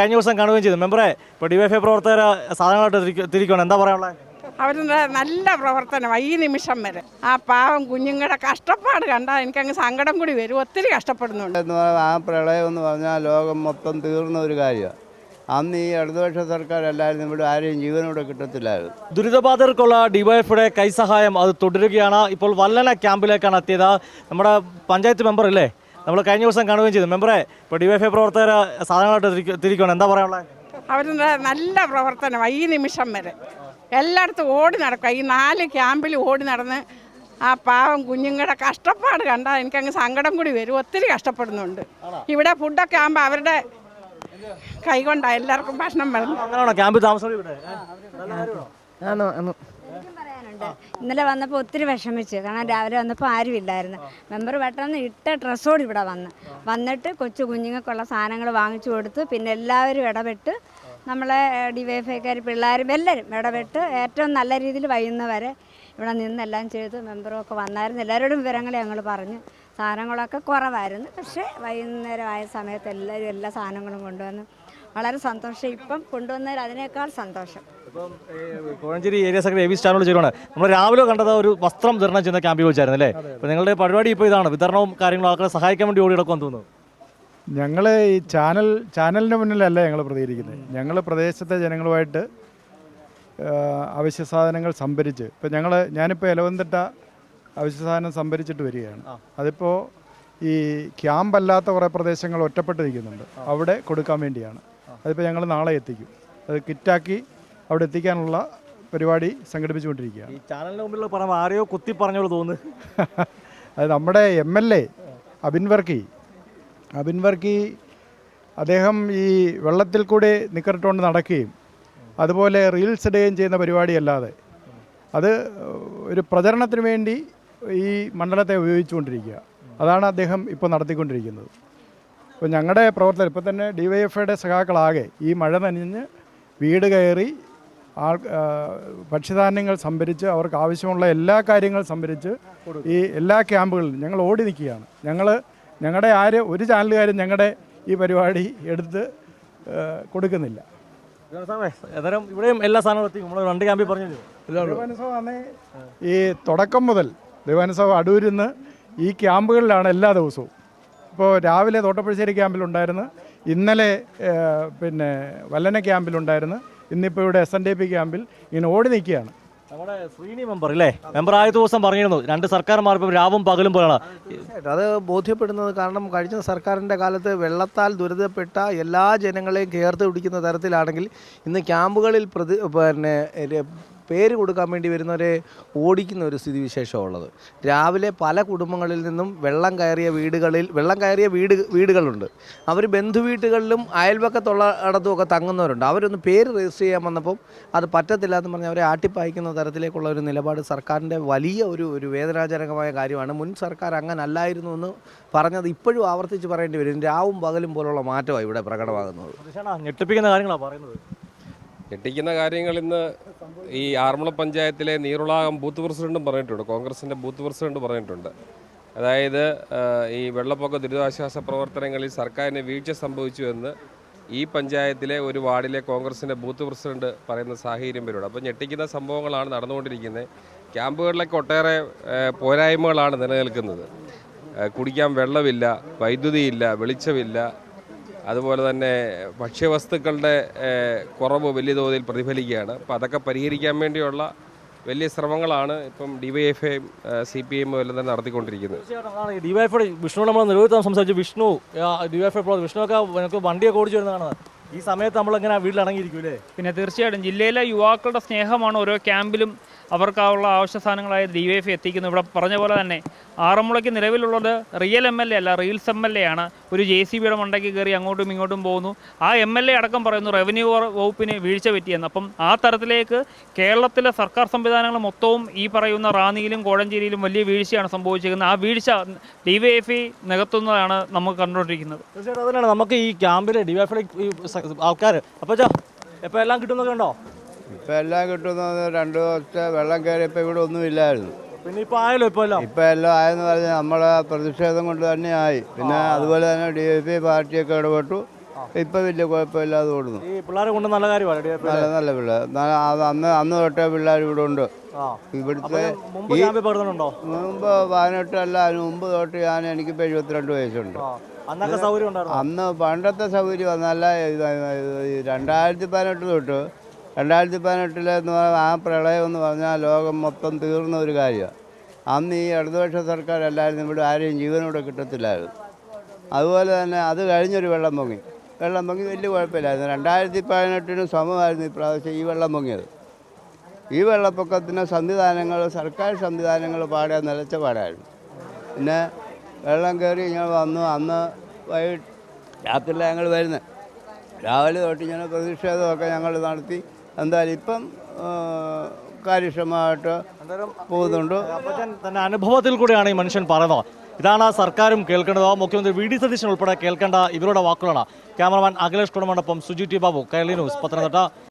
കഴിഞ്ഞ ദിവസം കാണുകയും ചെയ്തു. മെമ്പറെ, ഇപ്പോൾ ഡിവൈഎഫ്ഐ പ്രവർത്തകർ സാധനങ്ങളായിട്ട് തിരിക്കണം, എന്താ പറയാനുള്ളത്? അവരുടെ നല്ല പ്രവർത്തനമാണ് ഈ നിമിഷം വരെ. ആ പാവം കുഞ്ഞുങ്ങളുടെ കഷ്ടപ്പാട് കണ്ടാൽ എനിക്കങ്ങ് സങ്കടം കൂടി വരും. ഒത്തിരി കഷ്ടപ്പെടുന്നുണ്ട്. ആ പ്രളയം എന്ന് പറഞ്ഞാൽ ലോകം മൊത്തം തീർന്ന ഒരു കാര്യമാണ്. അന്ന് ഈ ഇടതുപക്ഷ സർക്കാരല്ലായിരുന്നു ഇവിടെ ആരെയും ജീവനോടെ കിട്ടത്തില്ലായിരുന്നു. ദുരിതബാധിതർക്കുള്ള ഡിവൈഎഫ്ഐയുടെ കൈസഹായം അത് തുടരുകയാണ്. ഇപ്പോൾ വല്ലന ക്യാമ്പിലേക്കാണ് എത്തിയത്. നമ്മുടെ പഞ്ചായത്ത് മെമ്പർ അല്ലേ, നമ്മൾ കഴിഞ്ഞ ദിവസം കാണുകയും ചെയ്തു. മെമ്പറെ, ഇപ്പോൾ ഡിവൈഎഫ്ഐ പ്രവർത്തകർ സാധനങ്ങളായിട്ട് തിരിക്കണം, എന്താ പറയാനുള്ളത്? അവരുടെ നല്ല പ്രവർത്തനമാണ് ഈ നിമിഷം വരെ. എല്ലായിടത്തും ഓടി നടക്കുക. ഈ 4 ക്യാമ്പിൽ ഓടി നടന്ന് ആ പാവം കുഞ്ഞുങ്ങളുടെ കഷ്ടപ്പാട് കണ്ടാൽ എനിക്കങ്ങ് സങ്കടം കൂടി വരും. ഒത്തിരി കഷ്ടപ്പെടുന്നുണ്ട്. ഇവിടെ ഫുഡൊക്കെ ആകുമ്പോൾ അവരുടെ കൈകൊണ്ടാണ് എല്ലാവർക്കും ഭക്ഷണം വരുന്നത്. ക്യാമ്പിൽ താമസം ഇന്നലെ വന്നപ്പോൾ ഒത്തിരി വിഷമിച്ചു. കാരണം രാവിലെ വന്നപ്പോൾ ആരുമില്ലായിരുന്നു. മെമ്പർ പെട്ടെന്ന് ഇട്ട ഡ്രസ്സോട് ഇവിടെ വന്നിട്ട് കൊച്ചു കുഞ്ഞുങ്ങൾക്കുള്ള സാധനങ്ങൾ വാങ്ങിച്ചു കൊടുത്തു. പിന്നെ എല്ലാവരും ഇടപെട്ട്, നമ്മളെ ഡിവൈഎഫ്ഐക്കാർ പിള്ളേരും എല്ലാവരും ഇടപെട്ട് ഏറ്റവും നല്ല രീതിയിൽ വൈകുന്നവരെ ഇവിടെ നിന്നെല്ലാം ചെയ്തു. മെമ്പറുമൊക്കെ വന്നായിരുന്നു. എല്ലാവരോടും വിവരങ്ങൾ ഞങ്ങൾ പറഞ്ഞു. സാധനങ്ങളൊക്കെ കുറവായിരുന്നു. പക്ഷേ വൈകുന്നേരമായ സമയത്ത് എല്ലാവരും എല്ലാ സാധനങ്ങളും കൊണ്ടുവന്നു. വളരെ സന്തോഷം. ഇപ്പം കൊണ്ടുവന്നതിൽ അതിനേക്കാൾ സന്തോഷം. ഇപ്പം Kozhencherry area secretary A V സ്റ്റാനോട് ചെയ്യണം. നമ്മൾ രാവിലെ കണ്ടത് ഒരു വസ്ത്രം വിതരണം ചെയ്യുന്ന ക്യാമ്പിൽ വെച്ചായിരുന്നു അല്ലേ? അപ്പോൾ നിങ്ങളുടെ പരിപാടി ഇപ്പോൾ ഇതാണ്, വിതരണവും കാര്യങ്ങളും ആൾക്കാരെ സഹായിക്കാൻ വേണ്ടി ഓടി കിടക്കുമെന്ന് തോന്നുന്നു. ഞങ്ങൾ ഈ ചാനലിന് മുന്നിലല്ല ഞങ്ങൾ പ്രതികരിക്കുന്നത്. ഞങ്ങൾ പ്രദേശത്തെ ജനങ്ങളുമായിട്ട് അവശ്യ സാധനങ്ങൾ സംഭരിച്ച്, ഇപ്പോൾ ഞാനിപ്പോൾ എലവന്തിട്ട അവശ്യ സാധനം സംഭരിച്ചിട്ട് വരികയാണ്. അതിപ്പോൾ ഈ ക്യാമ്പല്ലാത്ത കുറേ പ്രദേശങ്ങൾ ഒറ്റപ്പെട്ട് നിൽക്കുന്നുണ്ട്, അവിടെ കൊടുക്കാൻ വേണ്ടിയാണ്. അതിപ്പോൾ ഞങ്ങൾ നാളെ എത്തിക്കും. അത് കിറ്റാക്കി അവിടെ എത്തിക്കാനുള്ള പരിപാടി സംഘടിപ്പിച്ചുകൊണ്ടിരിക്കുകയാണ്. ഈ ചാനലിന് മുമ്പിൽ പറയുമ്പോൾ ആരെയോ കുത്തി പറഞ്ഞോളൂ തോന്നുന്നു. അത് നമ്മുടെ MLA അബിൻ വർക്കി അദ്ദേഹം ഈ വെള്ളത്തിൽ കൂടെ നിക്കറിട്ടുകൊണ്ട് നടക്കുകയും അതുപോലെ റീൽസ് ഇടുകയും ചെയ്യുന്ന പരിപാടിയല്ലാതെ അത് ഒരു പ്രചരണത്തിന് വേണ്ടി ഈ മണ്ഡലത്തെ ഉപയോഗിച്ചുകൊണ്ടിരിക്കുക. അതാണ് അദ്ദേഹം ഇപ്പോൾ നടത്തിക്കൊണ്ടിരിക്കുന്നത്. ഇപ്പോൾ ഞങ്ങളുടെ പ്രവർത്തകർ ഇപ്പോൾ തന്നെ ഡിവൈഎഫ്ഐയുടെ സഖാക്കളാകെ ഈ മഴ നനഞ്ഞ് വീട് കയറി ഭക്ഷ്യധാന്യങ്ങൾ സംഭരിച്ച് അവർക്ക് ആവശ്യമുള്ള എല്ലാ കാര്യങ്ങളും സംഭരിച്ച് ഈ എല്ലാ ക്യാമ്പുകളിലും ഞങ്ങൾ ഓടി നിൽക്കുകയാണ്. ഞങ്ങളുടെ ഒരു ചാനലുകാരും ഞങ്ങളുടെ ഈ പരിപാടി എടുത്ത് കൊടുക്കുന്നില്ല. ഇവിടെയും എല്ലാ സാധനങ്ങളും നമ്മൾ 2 ക്യാമ്പിൽ പറഞ്ഞു. ദൈവാനുസവം ഈ തുടക്കം മുതൽ ദൈവാനുസവം അടൂരിൽ നിന്ന് ഈ ക്യാമ്പുകളിലാണ് എല്ലാ ദിവസവും. ഇപ്പോൾ രാവിലെ തോട്ടപ്പുഴശ്ശേരി ക്യാമ്പിലുണ്ടായിരുന്നു, ഇന്നലെ പിന്നെ വല്ലന ക്യാമ്പിലുണ്ടായിരുന്നു, ഇന്നിപ്പോൾ ഇവിടെ SNDP ക്യാമ്പിൽ ഇങ്ങനെ ഓടി നിൽക്കുകയാണ്. നമ്മുടെ ശ്രീനി മെമ്പർ അല്ലേ, മെമ്പർ ആയ ദിവസം പറഞ്ഞിരുന്നു 2 സർക്കാർമാർ ഇപ്പോൾ രാവും പകലും പോലാണ്. അത് ബോധ്യപ്പെടുന്നത് കാരണം കഴിഞ്ഞ സർക്കാരിൻ്റെ കാലത്ത് വെള്ളത്താൽ ദുരിതപ്പെട്ട എല്ലാ ജനങ്ങളെയും ചേർത്ത് പിടിക്കുന്ന തരത്തിലാണെങ്കിൽ ഇന്ന് ക്യാമ്പുകളിൽ പേര് കൊടുക്കാൻ വേണ്ടി വരുന്നവരെ ഓടിക്കുന്ന ഒരു സ്ഥിതിവിശേഷമുള്ളത്. രാവിലെ പല കുടുംബങ്ങളിൽ നിന്നും വെള്ളം കയറിയ വീടുകളുണ്ട്. അവർ ബന്ധുവീട്ടുകളിലും അയൽവക്കത്തുള്ള ഇടത്തുമൊക്കെ തങ്ങുന്നവരുണ്ട്. അവരൊന്ന് പേര് രജിസ്റ്റർ ചെയ്യാൻ വന്നപ്പം അത് പറ്റത്തില്ല എന്ന് പറഞ്ഞ് അവരെ ആട്ടിപ്പായിക്കുന്ന തരത്തിലേക്കുള്ള ഒരു നിലപാട് സർക്കാരിൻ്റെ വലിയ ഒരു വേദനാജനകമായ കാര്യമാണ്. മുൻ സർക്കാർ അങ്ങനെ അല്ലായിരുന്നു എന്ന് പറഞ്ഞത് ഇപ്പോഴും ആവർത്തിച്ച് പറയേണ്ടി വരും. രാവും പകലും പോലുള്ള മാറ്റമാണ് ഇവിടെ പ്രകടമാകുന്നത്. ഞെട്ടിപ്പിക്കുന്ന കാര്യങ്ങളാണ് പറയുന്നത്. ഞെട്ടിക്കുന്ന കാര്യങ്ങൾ ഇന്ന് ഈ ആറന്മുള പഞ്ചായത്തിലെ നീറുളാകം ബൂത്ത് പ്രസിഡന്റും പറഞ്ഞിട്ടുണ്ട്, കോൺഗ്രസിൻ്റെ ബൂത്ത് പ്രസിഡന്റ് പറഞ്ഞിട്ടുണ്ട്. അതായത് ഈ വെള്ളപ്പൊക്ക ദുരിതാശ്വാസ പ്രവർത്തനങ്ങളിൽ സർക്കാരിന് വീഴ്ച സംഭവിച്ചു എന്ന് ഈ പഞ്ചായത്തിലെ ഒരു വാർഡിലെ കോൺഗ്രസിൻ്റെ ബൂത്ത് പ്രസിഡന്റ് പറയുന്ന സാഹചര്യം വരും. അപ്പോൾ ഞെട്ടിക്കുന്ന സംഭവങ്ങളാണ് നടന്നുകൊണ്ടിരിക്കുന്നത്. ക്യാമ്പുകളിലൊക്കെ ഒട്ടേറെ പോരായ്മകളാണ് നിലനിൽക്കുന്നത്. കുടിക്കാൻ വെള്ളമില്ല, വൈദ്യുതിയില്ല, വെളിച്ചമില്ല, അതുപോലെ തന്നെ ഭക്ഷ്യവസ്തുക്കളുടെ കുറവ് വലിയ തോതിൽ പ്രതിഫലിക്കുകയാണ്. അപ്പോൾ അതൊക്കെ പരിഹരിക്കാൻ വേണ്ടിയുള്ള വലിയ ശ്രമങ്ങളാണ് ഇപ്പം ഡിവൈഎഫ്ഐയും CPM എല്ലാം തന്നെ നടത്തിക്കൊണ്ടിരിക്കുന്നത്. ഡിവൈഎഫ്ഐ വിഷ്ണു നമ്മൾ നിരവധി സംസാരിച്ചു. ഡിവൈഎഫ്ഐ വിഷ്ണുവൊക്കെ വണ്ടിയൊക്കെ ഓടിച്ചു വരുന്നതാണ്. ഈ സമയത്ത് നമ്മളെങ്ങനെ വീട്ടിലടങ്ങിയിരിക്കും അല്ലേ? പിന്നെ തീർച്ചയായിട്ടും ജില്ലയിലെ യുവാക്കളുടെ സ്നേഹമാണ് ഓരോ ക്യാമ്പിലും അവർക്കുള്ള ആവശ്യ സാധനങ്ങളായ ഡിവൈഎഫ്ഐ എത്തിക്കുന്നു. ഇവിടെ പറഞ്ഞ പോലെ തന്നെ ആറന്മുളയ്ക്ക് നിലവിലുള്ളത് റിയൽ MLA അല്ല, റീൽസ് MLA ആണ്. ഒരു JCBയുടെ മണ്ടയ്ക്ക് കയറി അങ്ങോട്ടും ഇങ്ങോട്ടും പോകുന്നു. ആ MLA അടക്കം പറയുന്നു റവന്യൂ വകുപ്പിന് വീഴ്ച പറ്റിയെന്ന്. അപ്പം ആ തരത്തിലേക്ക് കേരളത്തിലെ സർക്കാർ സംവിധാനങ്ങൾ മൊത്തവും ഈ പറയുന്ന റാന്നിയിലും കോഴഞ്ചേരിയിലും വലിയ വീഴ്ചയാണ് സംഭവിച്ചിരിക്കുന്നത്. ആ വീഴ്ച ഡിവൈഎഫ്ഐ നികത്തുന്നതാണ് നമുക്ക് കണ്ടുകൊണ്ടിരിക്കുന്നത്. തീർച്ചയായിട്ടും അതിനാണ് നമുക്ക് ഈ ക്യാമ്പിലെ ഡിവൈഎഫ്ഐ ആൾക്കാർ അപ്പോൾ ഇപ്പോൾ എല്ലാം കിട്ടുന്നൊക്കെ ഉണ്ടോ? ഇപ്പം എല്ലാം കിട്ടുന്നത് 2 ദിവസത്തെ വെള്ളം കയറിയപ്പോൾ ഇവിടെ ഒന്നുമില്ലായിരുന്നു. പിന്നെ ഇപ്പോൾ ആയല്ലോ, ഇപ്പോൾ എല്ലാം ആയെന്ന് പറഞ്ഞാൽ നമ്മളെ പ്രതിഷേധം കൊണ്ട് തന്നെ ആയി. പിന്നെ അതുപോലെ തന്നെ DFI പാർട്ടിയൊക്കെ ഇടപെട്ടു. ഇപ്പം വലിയ കുഴപ്പമില്ലാതെ ഓടുന്നു. ഈ പിള്ളേരെ കൊണ്ട് നല്ല കാര്യമാണ് DYFI. നല്ല നല്ല പിള്ളേർ. അത് അന്ന് തൊട്ടേ പിള്ളേർ ഇവിടെ ഉണ്ട്. ആ. ഇവിടുത്തെ മുമ്പ് ക്യാമ്പിൽ പകർന്നുണ്ടോ? മുമ്പ് 18 അല്ല, അതിന് മുമ്പ് തൊട്ട് എനിക്കിപ്പോൾ 72 വയസ്സുണ്ട്. അന്നൊക്കെ സൗകര്യം ഉണ്ടായിരുന്നു. അന്ന് പണ്ടത്തെ സൗകര്യം എന്നല്ല 2018 തൊട്ട് 2018 ആ പ്രളയം എന്ന് പറഞ്ഞാൽ ലോകം മൊത്തം തീർന്ന ഒരു കാര്യമാണ്. അന്ന് ഈ ഇടതുപക്ഷ സർക്കാരല്ലായിരുന്നു ഇവിടെ ആരെയും ജീവനോടെ കിട്ടത്തില്ലായിരുന്നു. അതുപോലെ തന്നെ അത് കഴിഞ്ഞൊരു വെള്ളം പൊങ്ങി വലിയ കുഴപ്പമില്ലായിരുന്നു. 2018 സമമായിരുന്നു ഇപ്രാവശ്യം ഈ വെള്ളം പൊങ്ങിയത്. ഈ വെള്ളപ്പൊക്കത്തിന് സംവിധാനങ്ങൾ, സർക്കാർ സംവിധാനങ്ങൾ പാടെ നിലച്ച പാടായിരുന്നു. പിന്നെ വെള്ളം കയറി ഇങ്ങനെ വന്നു. അന്ന് വൈകിട്ട് രാത്രിയിലാണ് ഞങ്ങൾ വരുന്നത്. രാവിലെ തൊട്ട് ഇങ്ങനെ പ്രതിഷേധമൊക്കെ ഞങ്ങൾ നടത്തി. എന്തായാലും ഇപ്പം കാര്യക്ഷമമായിട്ട് പോകുന്നുണ്ട്. അപ്പച്ചൻ തന്നെ അനുഭവത്തിൽ കൂടെയാണ് ഈ മനുഷ്യൻ പറയുന്നത്. ഇതാണ് സർക്കാരും കേൾക്കേണ്ടത്. മുഖ്യമന്ത്രി വി ഡി സതീശൻ ഉൾപ്പെടെ കേൾക്കേണ്ട ഇവരുടെ വാക്കുകളാണ്. ക്യാമറമാൻ അഖിലേഷ് കുടമണ്ണൊപ്പം സുജി ടി ബാബു, കൈരളി ന്യൂസ്, പത്തനംതിട്ട.